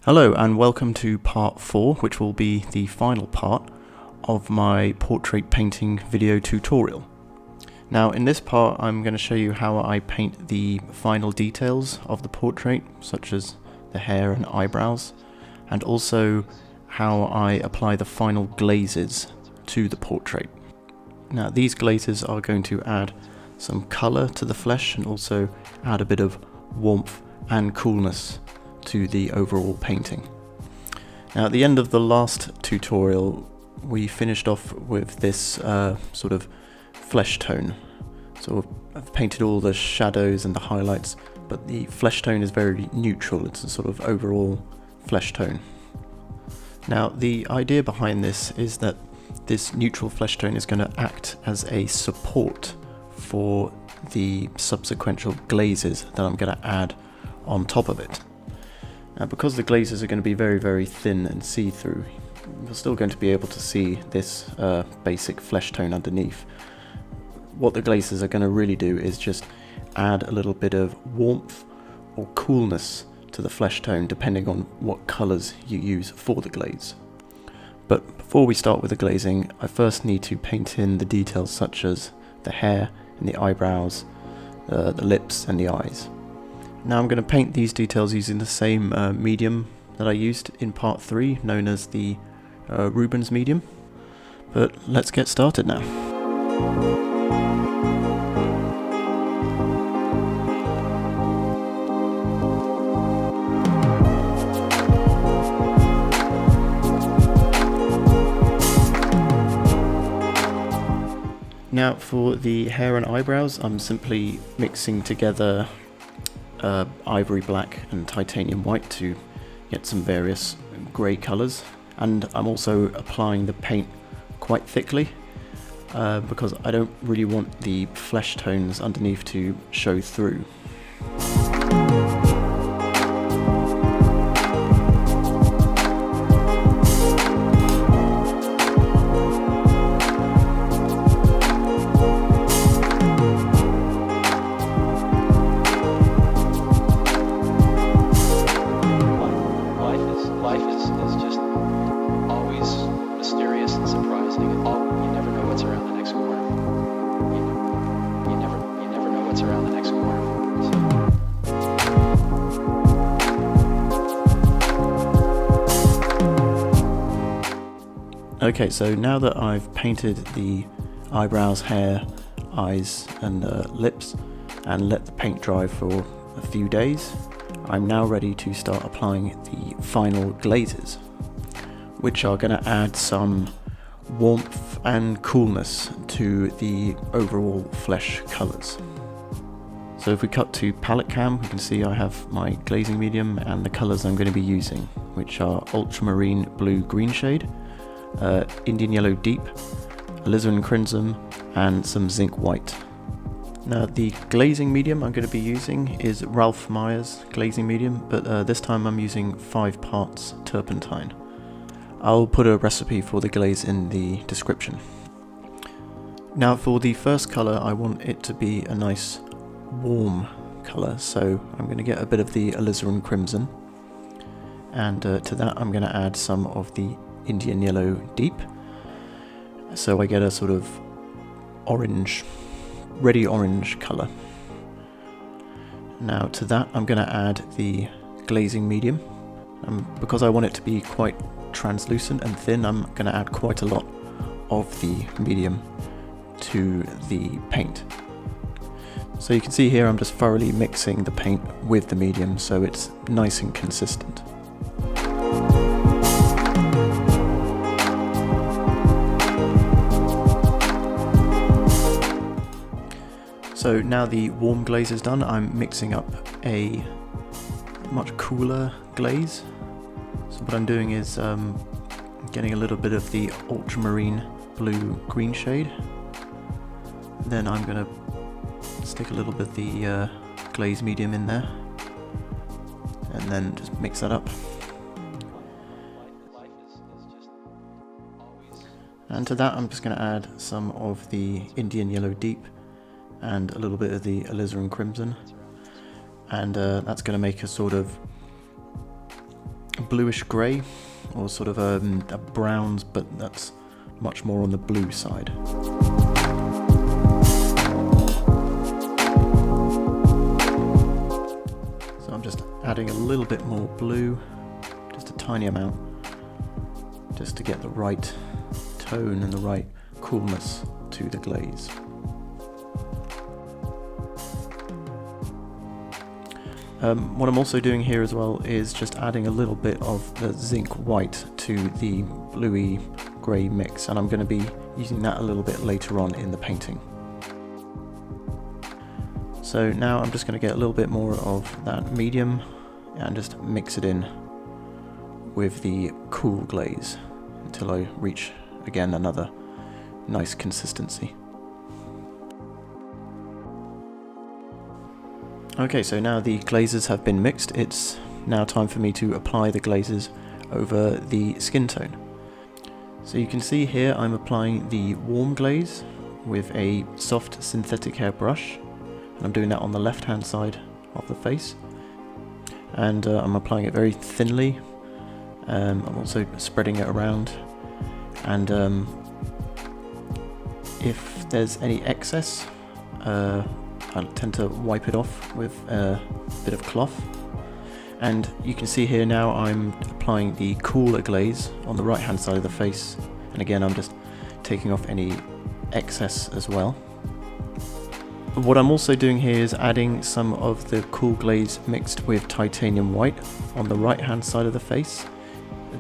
Hello and welcome to part 4, which will be the final part of my portrait painting video tutorial. Now in this part I'm going to show you how I paint the final details of the portrait, such as the hair and eyebrows, and also how I apply the final glazes to the portrait. Now these glazes are going to add some colour to the flesh and also add a bit of warmth and coolness to the overall painting. Now at the end of the last tutorial we finished off with this sort of flesh tone. So I've painted all the shadows and the highlights, but the flesh tone is very neutral. It's a sort of overall flesh tone. Now the idea behind this is that this neutral flesh tone is going to act as a support for the subsequent glazes that I'm going to add on top of it. Now because the glazes are going to be very thin and see-through, you're still going to be able to see this basic flesh tone underneath. What the glazes are going to really do is just add a little bit of warmth or coolness to the flesh tone depending on what colours you use for the glaze. But before we start with the glazing, I first need to paint in the details such as the hair and the eyebrows, the lips and the eyes. Now I'm going to paint these details using the same medium that I used in part 3, known as the Rubens Medium. But let's get started now. Now for the hair and eyebrows, I'm simply mixing together Ivory Black and Titanium White to get some various grey colours, and I'm also applying the paint quite thickly because I don't really want the flesh tones underneath to show through. Okay, so now that I've painted the eyebrows, hair, eyes and lips and let the paint dry for a few days, I'm now ready to start applying the final glazes, which are going to add some warmth and coolness to the overall flesh colours. So if we cut to palette cam, we can see I have my glazing medium and the colours I'm going to be using, which are Ultramarine Blue green shade, Indian Yellow Deep, Alizarin Crimson and some Zinc White. Now the glazing medium I'm going to be using is Ralph Meyer's glazing medium, but this time I'm using 5 parts turpentine. I'll put a recipe for the glaze in the description. Now for the first colour, I want it to be a nice warm colour, so I'm going to get a bit of the Alizarin Crimson, and to that I'm going to add some of the Indian Yellow Deep, so I get a sort of orange, ready orange colour. Now to that I'm going to add the glazing medium, because I want it to be quite translucent and thin, I'm going to add quite a lot of the medium to the paint. So you can see here I'm just thoroughly mixing the paint with the medium so it's nice and consistent. So now the warm glaze is done, I'm mixing up a much cooler glaze. So what I'm doing is getting a little bit of the Ultramarine Blue green shade. Then I'm going to stick a little bit of the glaze medium in there, and then just mix that up. And to that I'm just going to add some of the Indian Yellow Deep and a little bit of the Alizarin Crimson, and that's going to make a sort of bluish grey, or sort of a browns, but that's much more on the blue side. So I'm just adding a little bit more blue, just a tiny amount, just to get the right tone and the right coolness to the glaze. What I'm also doing here as well is just adding a little bit of the zinc white to the bluey grey mix, and I'm going to be using that a little bit later on in the painting. So now I'm just going to get a little bit more of that medium and just mix it in with the cool glaze until I reach again another nice consistency. Okay, so now the glazes have been mixed, it's now time for me to apply the glazes over the skin tone. So you can see here I'm applying the warm glaze with a soft synthetic hair brush, and I'm doing that on the left hand side of the face, and I'm applying it very thinly. I'm also spreading it around, and if there's any excess, I tend to wipe it off with a bit of cloth. And you can see here now I'm applying the cooler glaze on the right hand side of the face, and again I'm just taking off any excess as well. What I'm also doing here is adding some of the cool glaze mixed with titanium white on the right hand side of the face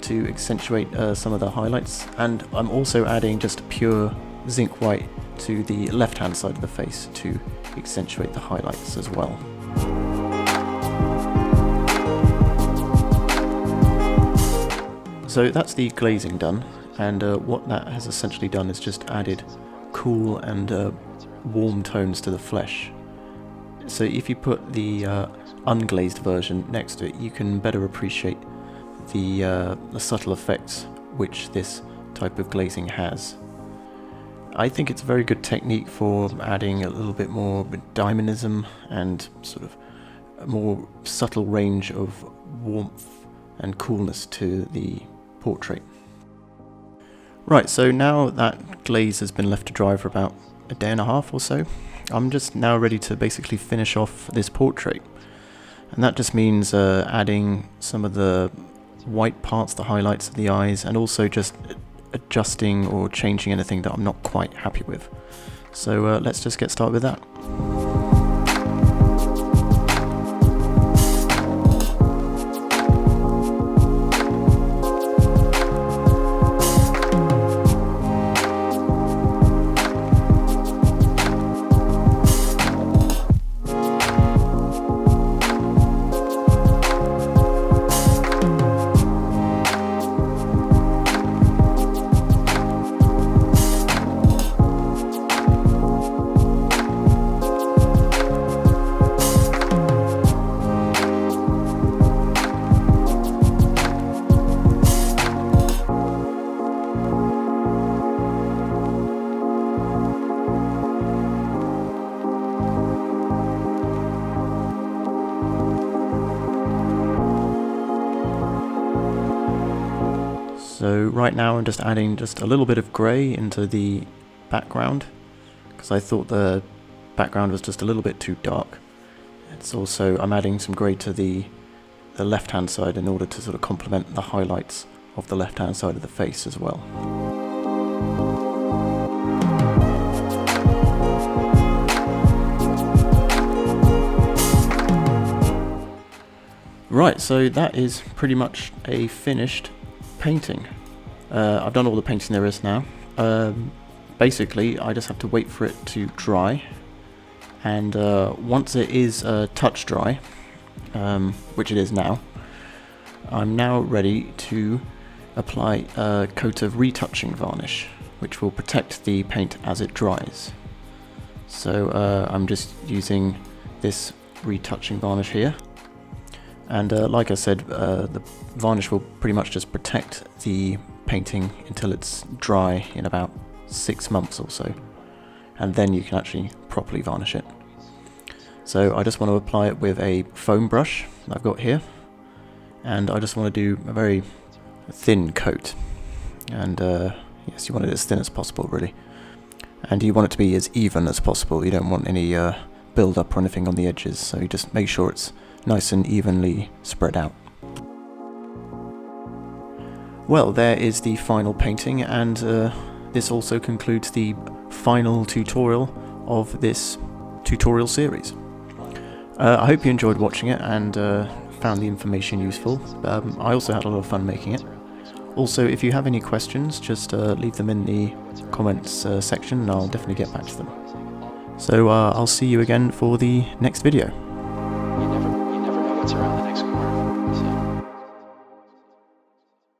to accentuate some of the highlights, and I'm also adding just pure zinc white to the left hand side of the face to accentuate the highlights as well. So that's the glazing done, and what that has essentially done is just added cool and warm tones to the flesh. So if you put the unglazed version next to it, you can better appreciate the subtle effects which this type of glazing has. I think it's a very good technique for adding a little bit more diamonism and sort of a more subtle range of warmth and coolness to the portrait. Right, so now that glaze has been left to dry for about a day and a half or so, I'm just now ready to basically finish off this portrait. And that just means adding some of the white parts, the highlights of the eyes, and also just adjusting or changing anything that I'm not quite happy with. So let's just get started with that. So right now I'm just adding just a little bit of grey into the background, because I thought the background was just a little bit too dark. It's also, I'm adding some grey to the left hand side in order to sort of complement the highlights of the left hand side of the face as well. Right, so that is pretty much a finished painting. I've done all the painting there is now. Basically I just have to wait for it to dry, and once it is touch dry, which it is now, I'm now ready to apply a coat of retouching varnish, which will protect the paint as it dries. So I'm just using this retouching varnish here. And like I said, the varnish will pretty much just protect the painting until it's dry in about 6 months or so, and then you can actually properly varnish it. So I just want to apply it with a foam brush that I've got here, and I just want to do a very thin coat, and yes, you want it as thin as possible really, and you want it to be as even as possible. You don't want any build up or anything on the edges, so you just make sure it's nice and evenly spread out. Well, there is the final painting, and this also concludes the final tutorial of this tutorial series. I hope you enjoyed watching it and found the information useful. I also had a lot of fun making it. Also, if you have any questions, just leave them in the comments section and I'll definitely get back to them. So I'll see you again for the next video. You never know what's around the next corner.